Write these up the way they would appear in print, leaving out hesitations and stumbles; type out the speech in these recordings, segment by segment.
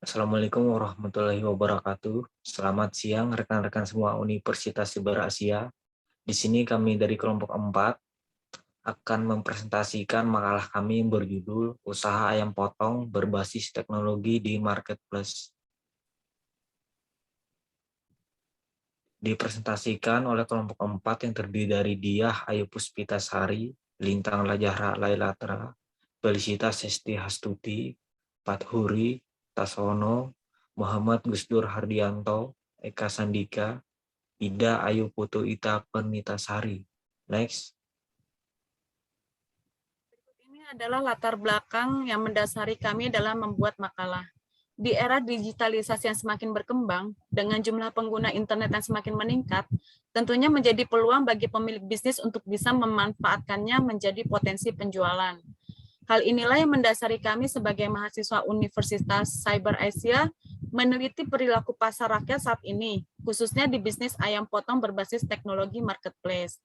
Assalamualaikum warahmatullahi wabarakatuh. Selamat siang rekan-rekan semua Universitas Siber Asia. Di sini kami dari kelompok 4 akan mempresentasikan makalah kami yang berjudul Usaha Ayam Potong Berbasis Teknologi di Marketplace. Dipresentasikan oleh kelompok 4 yang terdiri dari Diah Ayu Puspitasari, Lintang Lajahra Lailatra, Felicitas Sesti Hastuti, Fathuri Tasono, Muhammad Gusdur Hardianto, Eka Sandika, Ida Ayu Putu Ita Pernitasari. Next. Ini adalah latar belakang yang mendasari kami dalam membuat makalah. Di era digitalisasi yang semakin berkembang, dengan jumlah pengguna internet yang semakin meningkat, tentunya menjadi peluang bagi pemilik bisnis untuk bisa memanfaatkannya menjadi potensi penjualan. Hal inilah yang mendasari kami sebagai mahasiswa Universitas Cyber Asia meneliti perilaku pasar rakyat saat ini, khususnya di bisnis ayam potong berbasis teknologi marketplace.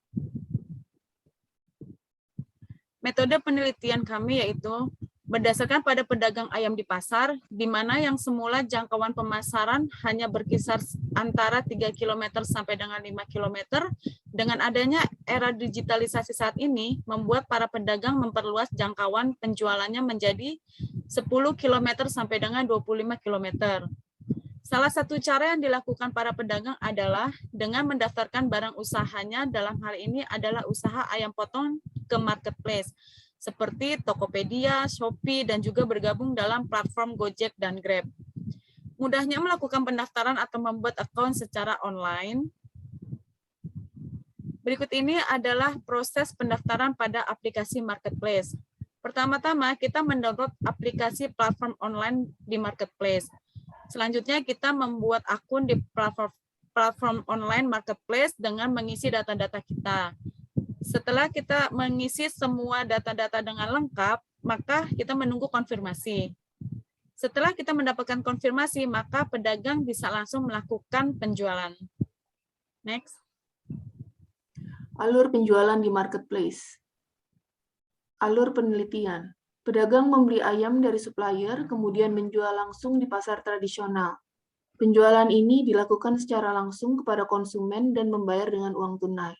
Metode penelitian kami yaitu berdasarkan pada pedagang ayam di pasar, di mana yang semula jangkauan pemasaran hanya berkisar antara 3 km sampai dengan 5 km, dengan adanya era digitalisasi saat ini, membuat para pedagang memperluas jangkauan penjualannya menjadi 10 km sampai dengan 25 km. Salah satu cara yang dilakukan para pedagang adalah dengan mendaftarkan barang usahanya, dalam hal ini adalah usaha ayam potong ke marketplace, seperti Tokopedia, Shopee, dan juga bergabung dalam platform Gojek dan Grab. Mudahnya melakukan pendaftaran atau membuat akun secara online. Berikut ini adalah proses pendaftaran pada aplikasi marketplace. Pertama-tama, kita mendownload aplikasi platform online di marketplace. Selanjutnya, kita membuat akun di platform online marketplace dengan mengisi data-data kita. Setelah kita mengisi semua data-data dengan lengkap, maka kita menunggu konfirmasi. Setelah kita mendapatkan konfirmasi, maka pedagang bisa langsung melakukan penjualan. Next. Alur penjualan di marketplace. Alur penelitian. Pedagang membeli ayam dari supplier, kemudian menjual langsung di pasar tradisional. Penjualan ini dilakukan secara langsung kepada konsumen dan membayar dengan uang tunai.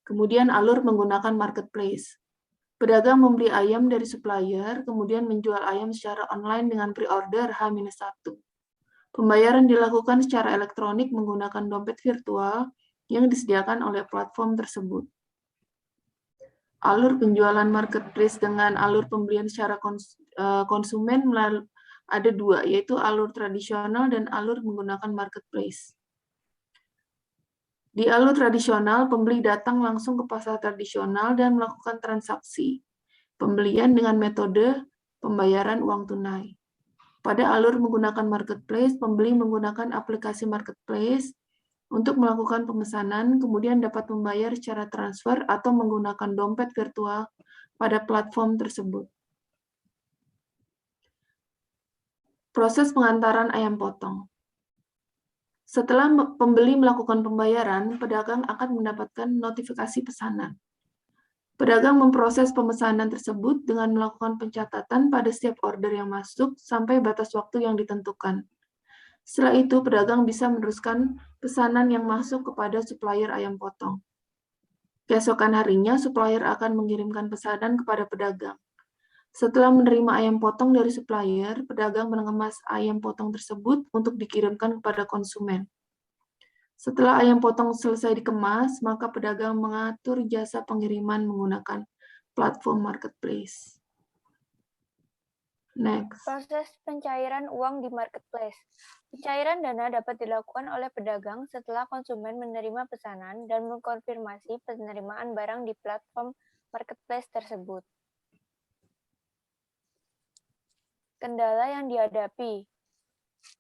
Kemudian alur menggunakan marketplace. Pedagang membeli ayam dari supplier, kemudian menjual ayam secara online dengan pre-order H-1. Pembayaran dilakukan secara elektronik menggunakan dompet virtual yang disediakan oleh platform tersebut. Alur penjualan marketplace dengan alur pembelian secara konsumen ada dua, yaitu alur tradisional dan alur menggunakan marketplace. Di alur tradisional, pembeli datang langsung ke pasar tradisional dan melakukan transaksi pembelian dengan metode pembayaran uang tunai. Pada alur menggunakan marketplace, pembeli menggunakan aplikasi marketplace untuk melakukan pemesanan, kemudian dapat membayar secara transfer atau menggunakan dompet virtual pada platform tersebut. Proses pengantaran ayam potong. Setelah pembeli melakukan pembayaran, pedagang akan mendapatkan notifikasi pesanan. Pedagang memproses pemesanan tersebut dengan melakukan pencatatan pada setiap order yang masuk sampai batas waktu yang ditentukan. Setelah itu, pedagang bisa meneruskan pesanan yang masuk kepada supplier ayam potong. Keesokan harinya, supplier akan mengirimkan pesanan kepada pedagang. Setelah menerima ayam potong dari supplier, pedagang mengemas ayam potong tersebut untuk dikirimkan kepada konsumen. Setelah ayam potong selesai dikemas, maka pedagang mengatur jasa pengiriman menggunakan platform marketplace. Next. Proses pencairan uang di marketplace. Pencairan dana dapat dilakukan oleh pedagang setelah konsumen menerima pesanan dan mengkonfirmasi penerimaan barang di platform marketplace tersebut. Kendala yang dihadapi.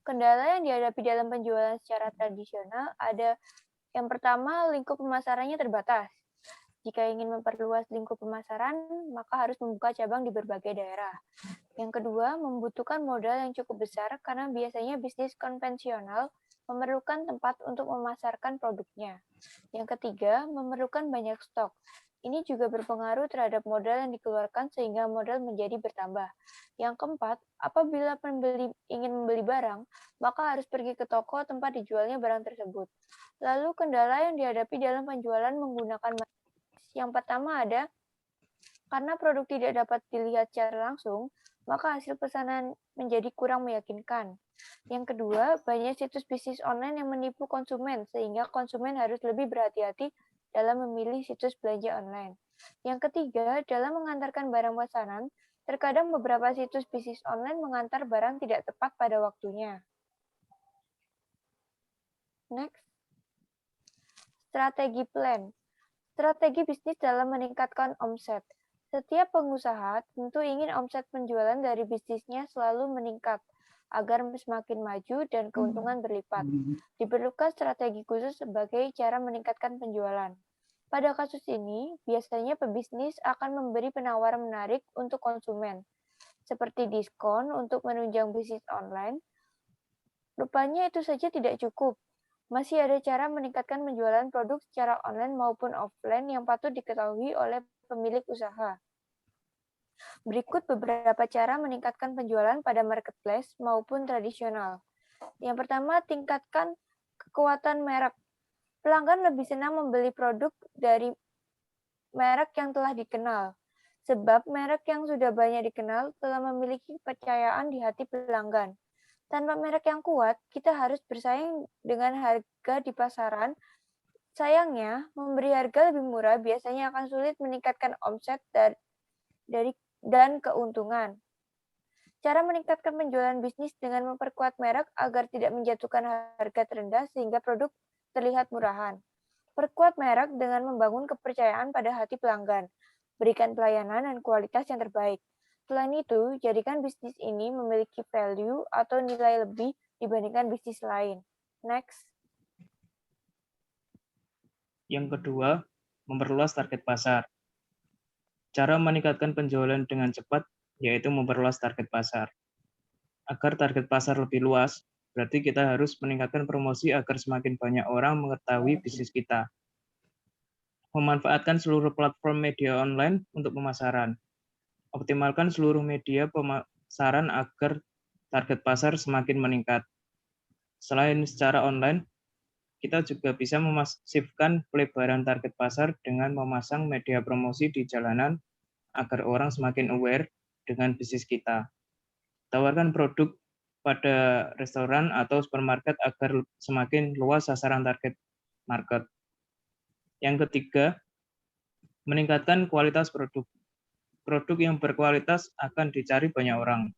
Kendala yang dihadapi dalam penjualan secara tradisional ada yang pertama, lingkup pemasarannya terbatas. Jika ingin memperluas lingkup pemasaran, maka harus membuka cabang di berbagai daerah. Yang kedua, membutuhkan modal yang cukup besar karena biasanya bisnis konvensional memerlukan tempat untuk memasarkan produknya. Yang ketiga, memerlukan banyak stok. Ini juga berpengaruh terhadap modal yang dikeluarkan sehingga modal menjadi bertambah. Yang keempat, apabila pembeli ingin membeli barang, maka harus pergi ke toko tempat dijualnya barang tersebut. Lalu kendala yang dihadapi dalam penjualan menggunakan marketplace. Yang pertama ada, karena produk tidak dapat dilihat secara langsung, maka hasil pesanan menjadi kurang meyakinkan. Yang kedua, banyak situs bisnis online yang menipu konsumen, sehingga konsumen harus lebih berhati-hati dalam memilih situs belanja online. Yang ketiga, dalam mengantarkan barang pesanan, terkadang beberapa situs bisnis online mengantar barang tidak tepat pada waktunya. Next. Strategi plan. Strategi bisnis dalam meningkatkan omset. Setiap pengusaha tentu ingin omset penjualan dari bisnisnya selalu meningkat agar semakin maju dan keuntungan berlipat. Diperlukan strategi khusus sebagai cara meningkatkan penjualan. Pada kasus ini, biasanya pebisnis akan memberi penawaran menarik untuk konsumen, seperti diskon untuk menunjang bisnis online. Rupanya itu saja tidak cukup. Masih ada cara meningkatkan penjualan produk secara online maupun offline yang patut diketahui oleh pemilik usaha. Berikut beberapa cara meningkatkan penjualan pada marketplace maupun tradisional. Yang pertama, tingkatkan kekuatan merek. Pelanggan lebih senang membeli produk dari merek yang telah dikenal, sebab merek yang sudah banyak dikenal telah memiliki kepercayaan di hati pelanggan. Tanpa merek yang kuat, kita harus bersaing dengan harga di pasaran. Sayangnya, memberi harga lebih murah biasanya akan sulit meningkatkan omset dan keuntungan. Cara meningkatkan penjualan bisnis dengan memperkuat merek agar tidak menjatuhkan harga terendah sehingga produk terlihat murahan. Perkuat merek dengan membangun kepercayaan pada hati pelanggan. Berikan pelayanan dan kualitas yang terbaik. Selain itu, jadikan bisnis ini memiliki value atau nilai lebih dibandingkan bisnis lain. Next. Yang kedua, memperluas target pasar. Cara meningkatkan penjualan dengan cepat yaitu memperluas target pasar. Agar target pasar lebih luas, berarti kita harus meningkatkan promosi agar semakin banyak orang mengetahui bisnis kita. Memanfaatkan seluruh platform media online untuk pemasaran. Optimalkan seluruh media pemasaran agar target pasar semakin meningkat. Selain secara online, kita juga bisa memasifkan pelebaran target pasar dengan memasang media promosi di jalanan agar orang semakin aware dengan bisnis kita. Tawarkan produk pada restoran atau supermarket agar semakin luas sasaran target market. Yang ketiga, meningkatkan kualitas produk. Produk yang berkualitas akan dicari banyak orang.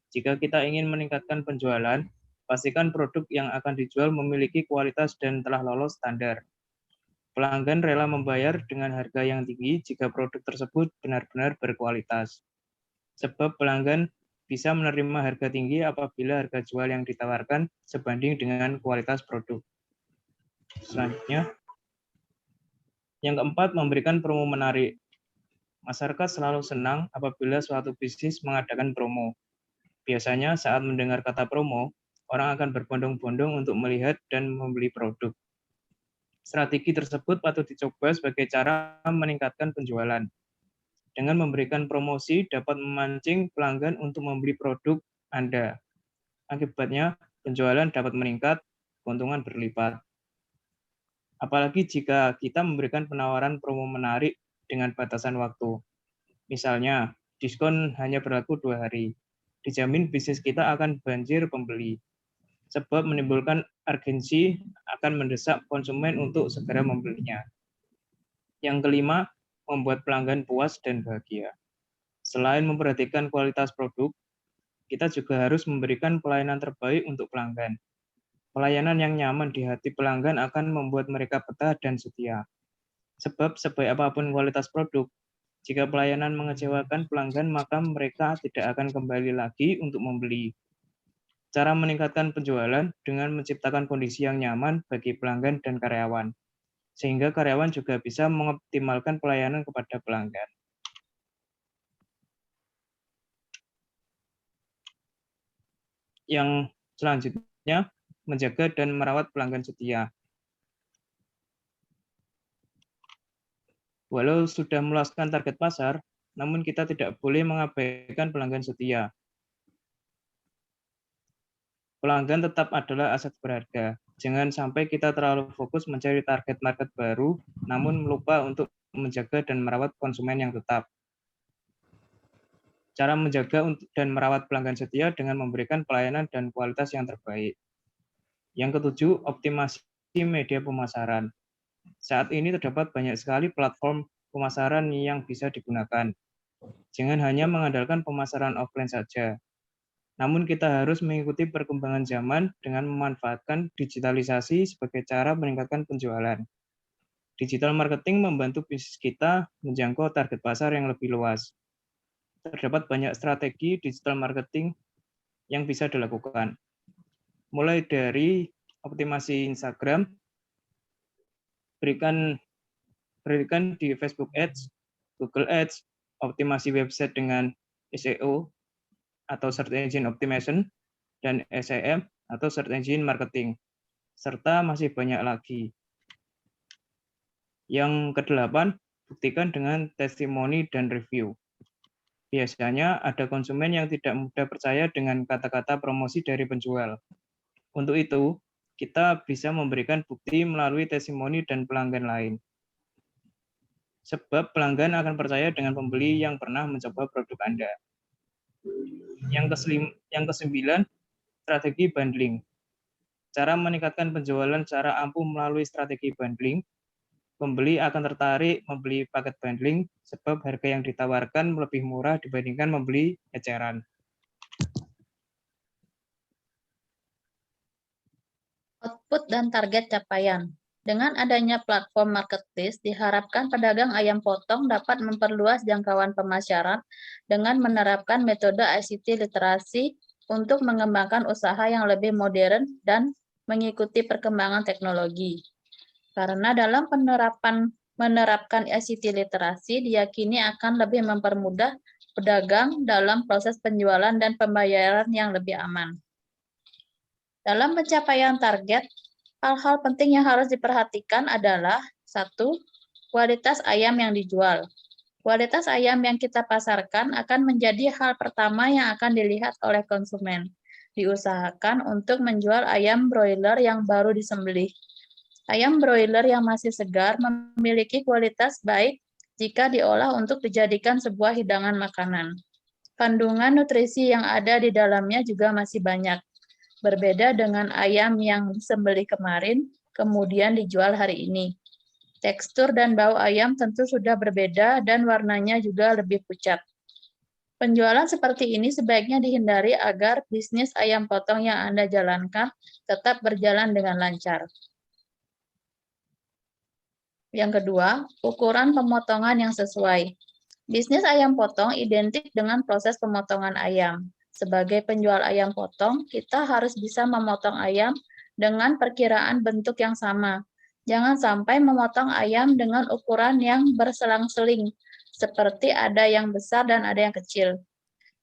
Jika kita ingin meningkatkan penjualan, pastikan produk yang akan dijual memiliki kualitas dan telah lolos standar. Pelanggan rela membayar dengan harga yang tinggi jika produk tersebut benar-benar berkualitas. Sebab pelanggan bisa menerima harga tinggi apabila harga jual yang ditawarkan sebanding dengan kualitas produk. Selanjutnya, yang keempat, memberikan promo menarik. Masyarakat selalu senang apabila suatu bisnis mengadakan promo. Biasanya saat mendengar kata promo, orang akan berbondong-bondong untuk melihat dan membeli produk. Strategi tersebut patut dicoba sebagai cara meningkatkan penjualan. Dengan memberikan promosi dapat memancing pelanggan untuk membeli produk Anda. Akibatnya, penjualan dapat meningkat, keuntungan berlipat. Apalagi jika kita memberikan penawaran promo menarik dengan batasan waktu. Misalnya, diskon hanya berlaku 2 hari. Dijamin bisnis kita akan banjir pembeli. Sebab menimbulkan urgensi akan mendesak konsumen untuk segera membelinya. Yang kelima, membuat pelanggan puas dan bahagia. Selain memperhatikan kualitas produk, kita juga harus memberikan pelayanan terbaik untuk pelanggan. Pelayanan yang nyaman di hati pelanggan akan membuat mereka betah dan setia. Sebab sebaik apapun kualitas produk, jika pelayanan mengecewakan pelanggan, maka mereka tidak akan kembali lagi untuk membeli. Cara meningkatkan penjualan dengan menciptakan kondisi yang nyaman bagi pelanggan dan karyawan, sehingga karyawan juga bisa mengoptimalkan pelayanan kepada pelanggan. Yang selanjutnya, menjaga dan merawat pelanggan setia. Walau sudah meluaskan target pasar, namun kita tidak boleh mengabaikan pelanggan setia. Pelanggan tetap adalah aset berharga. Jangan sampai kita terlalu fokus mencari target market baru, namun lupa untuk menjaga dan merawat konsumen yang tetap. Cara menjaga dan merawat pelanggan setia dengan memberikan pelayanan dan kualitas yang terbaik. Yang ketujuh, optimasi media pemasaran. Saat ini terdapat banyak sekali platform pemasaran yang bisa digunakan. Jangan hanya mengandalkan pemasaran offline saja. Namun kita harus mengikuti perkembangan zaman dengan memanfaatkan digitalisasi sebagai cara meningkatkan penjualan. Digital marketing membantu bisnis kita menjangkau target pasar yang lebih luas. Terdapat banyak strategi digital marketing yang bisa dilakukan. Mulai dari optimasi Instagram, berikan di Facebook Ads, Google Ads, optimasi website dengan SEO atau Search Engine Optimization, dan SEM atau Search Engine Marketing, serta masih banyak lagi. Yang kedelapan, buktikan dengan testimoni dan review. Biasanya ada konsumen yang tidak mudah percaya dengan kata-kata promosi dari penjual. Untuk itu, kita bisa memberikan bukti melalui testimoni dan pelanggan lain. Sebab pelanggan akan percaya dengan pembeli yang pernah mencoba produk Anda. Yang kesembilan, strategi bundling. Cara meningkatkan penjualan secara ampuh melalui strategi bundling. Pembeli akan tertarik membeli paket bundling sebab harga yang ditawarkan lebih murah dibandingkan membeli eceran. Output dan target capaian. Dengan adanya platform marketplace, diharapkan pedagang ayam potong dapat memperluas jangkauan pemasaran dengan menerapkan metode ICT literasi untuk mengembangkan usaha yang lebih modern dan mengikuti perkembangan teknologi. Karena dalam menerapkan ICT literasi diyakini akan lebih mempermudah pedagang dalam proses penjualan dan pembayaran yang lebih aman. Dalam pencapaian target, hal-hal penting yang harus diperhatikan adalah 1. Kualitas ayam yang dijual. Kualitas ayam yang kita pasarkan akan menjadi hal pertama yang akan dilihat oleh konsumen. Diusahakan untuk menjual ayam broiler yang baru disembelih. Ayam broiler yang masih segar memiliki kualitas baik jika diolah untuk dijadikan sebuah hidangan makanan. Kandungan nutrisi yang ada di dalamnya juga masih banyak. Berbeda dengan ayam yang disembelih kemarin, kemudian dijual hari ini. Tekstur dan bau ayam tentu sudah berbeda dan warnanya juga lebih pucat. Penjualan seperti ini sebaiknya dihindari agar bisnis ayam potong yang Anda jalankan tetap berjalan dengan lancar. Yang kedua, ukuran pemotongan yang sesuai. Bisnis ayam potong identik dengan proses pemotongan ayam. Sebagai penjual ayam potong, kita harus bisa memotong ayam dengan perkiraan bentuk yang sama. Jangan sampai memotong ayam dengan ukuran yang berselang-seling, seperti ada yang besar dan ada yang kecil.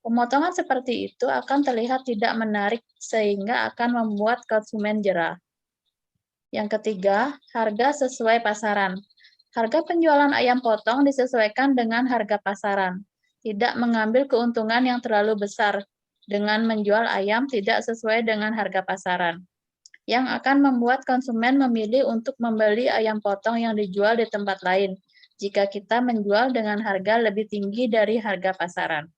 Pemotongan seperti itu akan terlihat tidak menarik sehingga akan membuat konsumen jera. Yang ketiga, harga sesuai pasaran. Harga penjualan ayam potong disesuaikan dengan harga pasaran, tidak mengambil keuntungan yang terlalu besar dengan menjual ayam tidak sesuai dengan harga pasaran, yang akan membuat konsumen memilih untuk membeli ayam potong yang dijual di tempat lain, jika kita menjual dengan harga lebih tinggi dari harga pasaran.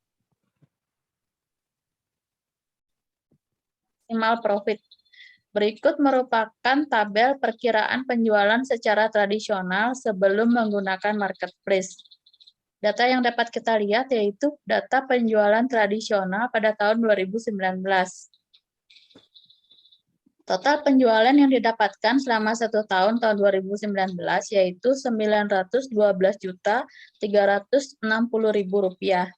Maksimal profit. Berikut merupakan tabel perkiraan penjualan secara tradisional sebelum menggunakan marketplace. Data yang dapat kita lihat yaitu data penjualan tradisional pada tahun 2019. Total penjualan yang didapatkan selama 1 tahun 2019 yaitu Rp912.360.000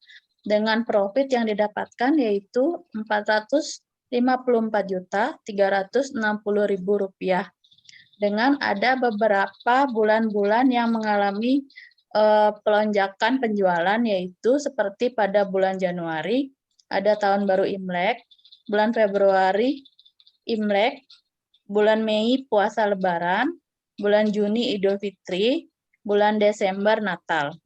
dengan profit yang didapatkan yaitu Rp454.360.000 dengan ada beberapa bulan-bulan yang mengalami pelonjakan penjualan yaitu seperti pada bulan Januari ada tahun baru Imlek, bulan Februari Imlek, bulan Mei puasa Lebaran, bulan Juni Idul Fitri, bulan Desember Natal.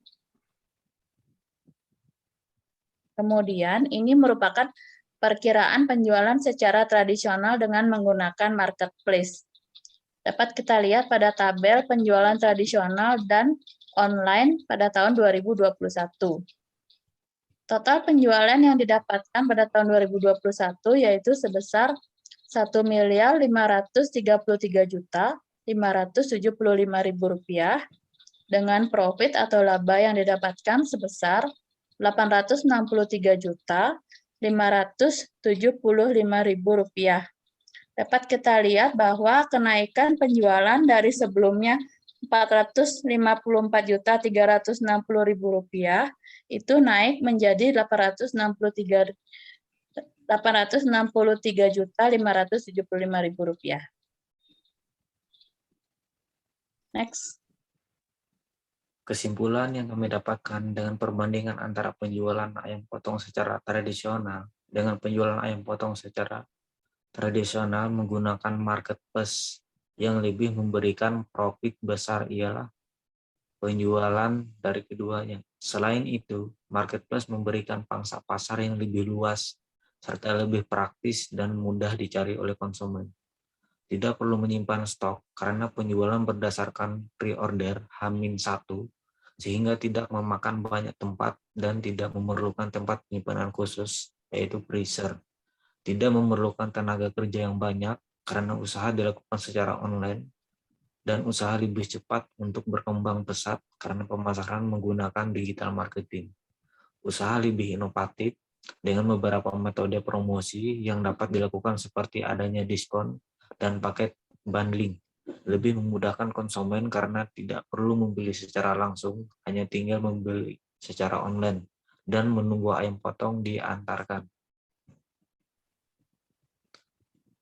Kemudian ini merupakan perkiraan penjualan secara tradisional dengan menggunakan marketplace. Dapat kita lihat pada tabel penjualan tradisional dan online pada tahun 2021. Total penjualan yang didapatkan pada tahun 2021 yaitu sebesar Rp1.533.575.000 dengan profit atau laba yang didapatkan sebesar Rp863.575.000. Dapat kita lihat bahwa kenaikan penjualan dari sebelumnya Rp454.360.000 itu naik menjadi Rp863.575.000. Next. Kesimpulan yang kami dapatkan dengan perbandingan antara penjualan ayam potong secara tradisional dengan penjualan ayam potong secara tradisional menggunakan marketplace yang lebih memberikan profit besar ialah penjualan dari keduanya. Selain itu, marketplace memberikan pangsa pasar yang lebih luas serta lebih praktis dan mudah dicari oleh konsumen. Tidak perlu menyimpan stok karena penjualan berdasarkan pre-order H-1 sehingga tidak memakan banyak tempat dan tidak memerlukan tempat penyimpanan khusus, yaitu freezer. Tidak memerlukan tenaga kerja yang banyak karena usaha dilakukan secara online dan usaha lebih cepat untuk berkembang pesat karena pemasaran menggunakan digital marketing. Usaha lebih inovatif dengan beberapa metode promosi yang dapat dilakukan seperti adanya diskon dan paket bundling. Lebih memudahkan konsumen karena tidak perlu membeli secara langsung, hanya tinggal membeli secara online dan menunggu ayam potong diantarkan.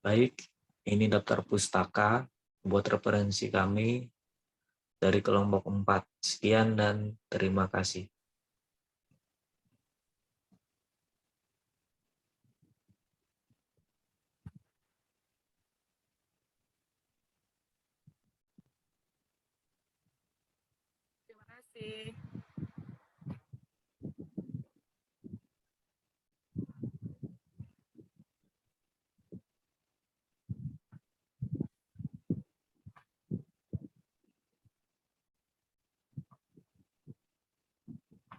Baik, ini daftar pustaka buat referensi kami dari kelompok 4. Sekian dan terima kasih. Terima kasih.